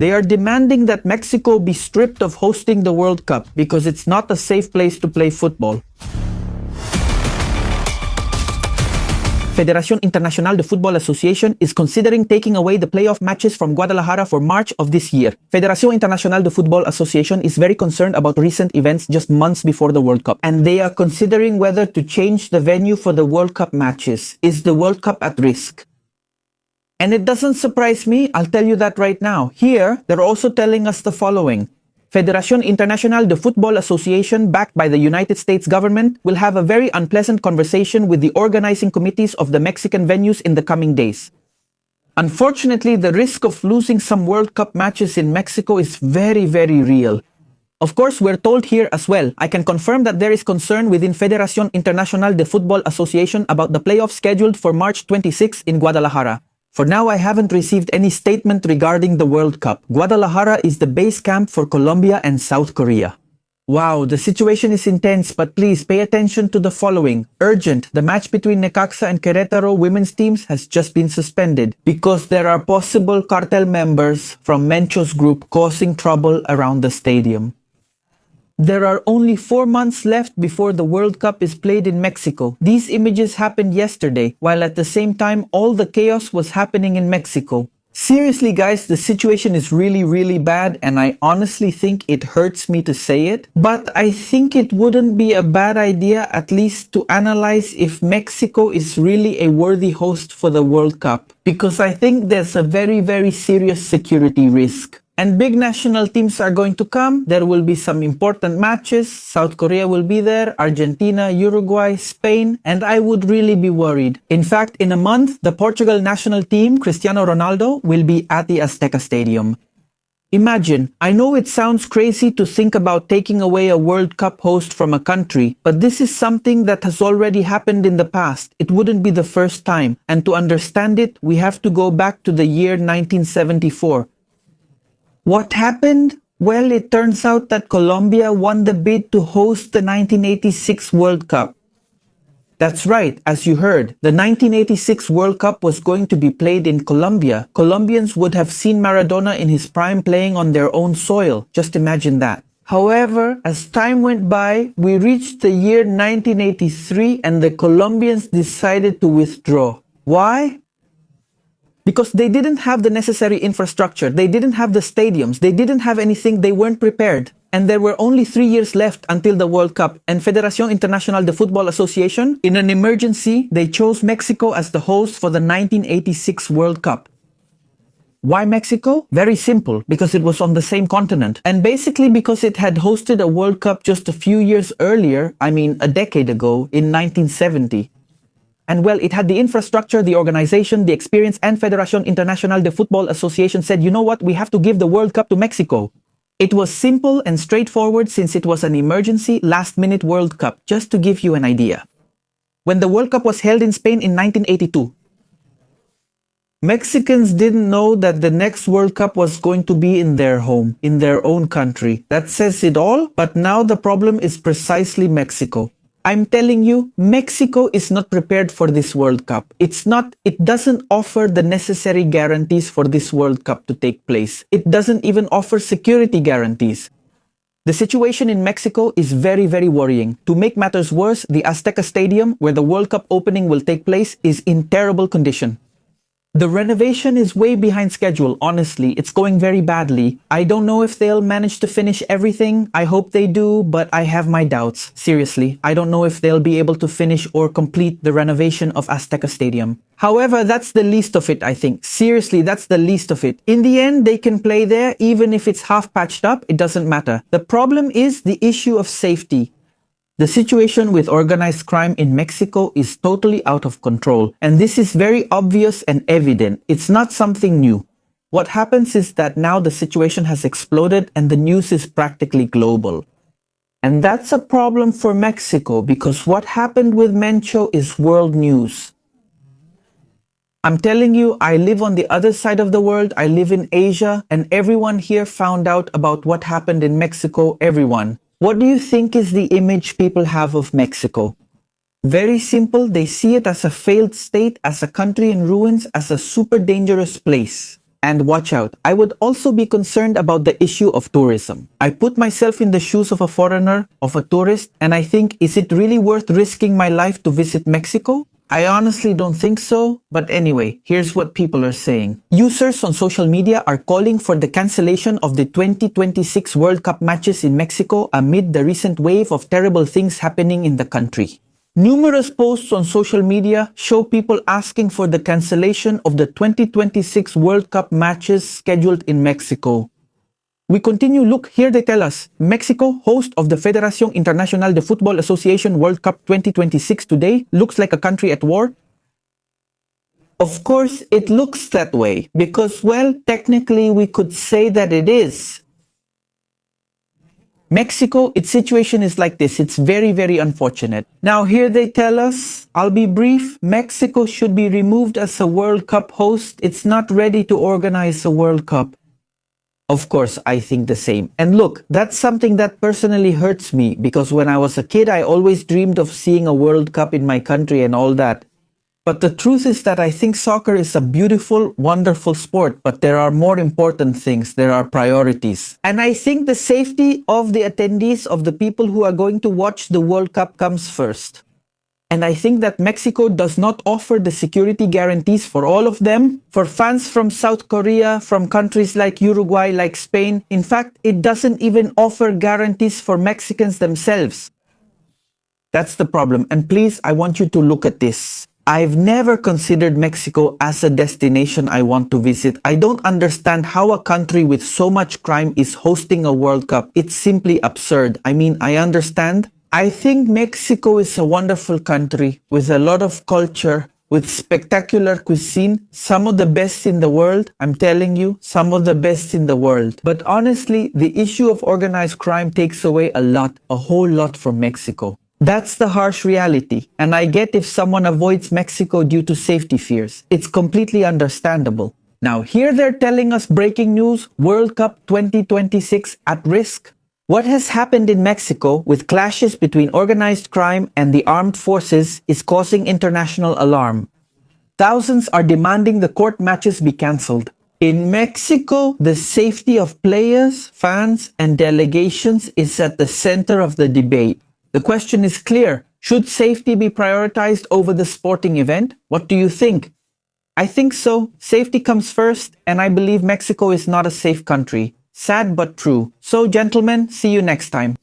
They are demanding that Mexico be stripped of hosting the World Cup because it's not a safe place to play football. Federación Internacional de Fútbol Association is considering taking away the playoff matches from Guadalajara for March of this year. Federación Internacional de Fútbol Association is very concerned about recent events just months before the World Cup, and they are considering whether to change the venue for the World Cup matches. Is the World Cup at risk? And it doesn't surprise me, I'll tell you that right now. Here, they're also telling us the following. Federación Internacional de Fútbol Association, backed by the United States government, will have a very unpleasant conversation with the organizing committees of the Mexican venues in the coming days. Unfortunately, the risk of losing some World Cup matches in Mexico is very, very real. Of course, we're told here as well. I can confirm that there is concern within Federación Internacional de Fútbol Association about the playoff scheduled for March 26 in Guadalajara. For now, I haven't received any statement regarding the World Cup. Guadalajara is the base camp for Colombia and South Korea. Wow, the situation is intense, but please pay attention to the following. Urgent, the match between Necaxa and Querétaro women's teams has just been suspended because there are possible cartel members from Mencho's group causing trouble around the stadium. There are only 4 months left before the World Cup is played in Mexico. These images happened yesterday, while at the same time all the chaos was happening in Mexico. Seriously guys, the situation is really bad, and I honestly think it hurts me to say it. But I think it wouldn't be a bad idea at least to analyze if Mexico is really a worthy host for the World Cup. Because I think there's a very serious security risk. And big national teams are going to come. There will be some important matches. South Korea will be there, Argentina, Uruguay, Spain, and I would really be worried. In fact, in a month, the Portugal national team, Cristiano Ronaldo, will be at the Azteca Stadium. Imagine, I know it sounds crazy to think about taking away a World Cup host from a country, but this is something that has already happened in the past. It wouldn't be the first time. And to understand it, we have to go back to the year 1974. What happened? Well, it turns out that Colombia won the bid to host the 1986 World Cup. That's right, as you heard, the 1986 World Cup was going to be played in Colombia. Colombians would have seen Maradona in his prime playing on their own soil. Just imagine that. However, as time went by, we reached the year 1983 and the Colombians decided to withdraw. Why? Because they didn't have the necessary infrastructure, they didn't have the stadiums, they didn't have anything, they weren't prepared. And there were only 3 years left until the World Cup, and Federación Internacional de Fútbol Association, in an emergency, they chose Mexico as the host for the 1986 World Cup. Why Mexico? Very simple, because it was on the same continent. And basically because it had hosted a World Cup just a few years earlier, I mean a decade ago, in 1970. And well, it had the infrastructure, the organization, the experience, and Federación Internacional de Fútbol Association said, you know what, we have to give the World Cup to Mexico. It was simple and straightforward since it was an emergency last-minute World Cup, just to give you an idea. When the World Cup was held in Spain in 1982, Mexicans didn't know that the next World Cup was going to be in their home, in their own country. That says it all, but now the problem is precisely Mexico. I'm telling you, Mexico is not prepared for this World Cup. It doesn't offer the necessary guarantees for this World Cup to take place. It doesn't even offer security guarantees. The situation in Mexico is very worrying. To make matters worse, the Azteca Stadium, where the World Cup opening will take place, is in terrible condition. The renovation is way behind schedule, honestly. It's going very badly. I don't know if they'll manage to finish everything. I hope they do, but I have my doubts. Seriously, I don't know if they'll be able to finish or complete the renovation of Azteca Stadium. However, that's the least of it, I think. Seriously, that's the least of it. In the end, they can play there, even if it's half patched up, it doesn't matter. The problem is the issue of safety. The situation with organized crime in Mexico is totally out of control, and this is very obvious and evident. It's not something new. What happens is that now the situation has exploded and the news is practically global. And that's a problem for Mexico because what happened with Mencho is world news. I'm telling you, I live on the other side of the world, I live in Asia, and everyone here found out about what happened in Mexico, everyone. What do you think is the image people have of Mexico? Very simple, they see it as a failed state, as a country in ruins, as a super dangerous place. And watch out, I would also be concerned about the issue of tourism. I put myself in the shoes of a foreigner, of a tourist, and I think, is it really worth risking my life to visit Mexico? I honestly don't think so, but anyway, here's what people are saying. Users on social media are calling for the cancellation of the 2026 World Cup matches in Mexico amid the recent wave of terrible things happening in the country. Numerous posts on social media show people asking for the cancellation of the 2026 World Cup matches scheduled in Mexico. We continue, look, here they tell us, Mexico, host of the Federación Internacional de Fútbol Association World Cup 2026 today, looks like a country at war. Of course, it looks that way, because, well, technically we could say that it is. Mexico, its situation is like this. It's very, very unfortunate. Now, here they tell us, I'll be brief, Mexico should be removed as a World Cup host. It's not ready to organize a World Cup. Of course, I think the same. And look, that's something that personally hurts me because when I was a kid, I always dreamed of seeing a World Cup in my country and all that. But the truth is that I think soccer is a beautiful, wonderful sport, but there are more important things. There are priorities. And I think the safety of the attendees, of the people who are going to watch the World Cup comes first. And I think that Mexico does not offer the security guarantees for all of them. For fans from South Korea, from countries like Uruguay, like Spain, in fact, it doesn't even offer guarantees for Mexicans themselves. That's the problem. And please, I want you to look at this. I've never considered Mexico as a destination I want to visit. I don't understand how a country with so much crime is hosting a World Cup. It's simply absurd. I mean, I understand. I think Mexico is a wonderful country with a lot of culture, with spectacular cuisine, some of the best in the world. I'm telling you, some of the best in the world. But honestly, the issue of organized crime takes away a whole lot from Mexico. That's the harsh reality, and I get if someone avoids Mexico due to safety fears. It's completely understandable. Now, here they're telling us breaking news, World Cup 2026 at risk. What has happened in Mexico with clashes between organized crime and the armed forces is causing international alarm. Thousands are demanding the court matches be cancelled. In Mexico, the safety of players, fans, and delegations is at the center of the debate. The question is clear. Should safety be prioritized over the sporting event? What do you think? I think so. Safety comes first, and I believe Mexico is not a safe country. Sad but true. So, gentlemen, see you next time.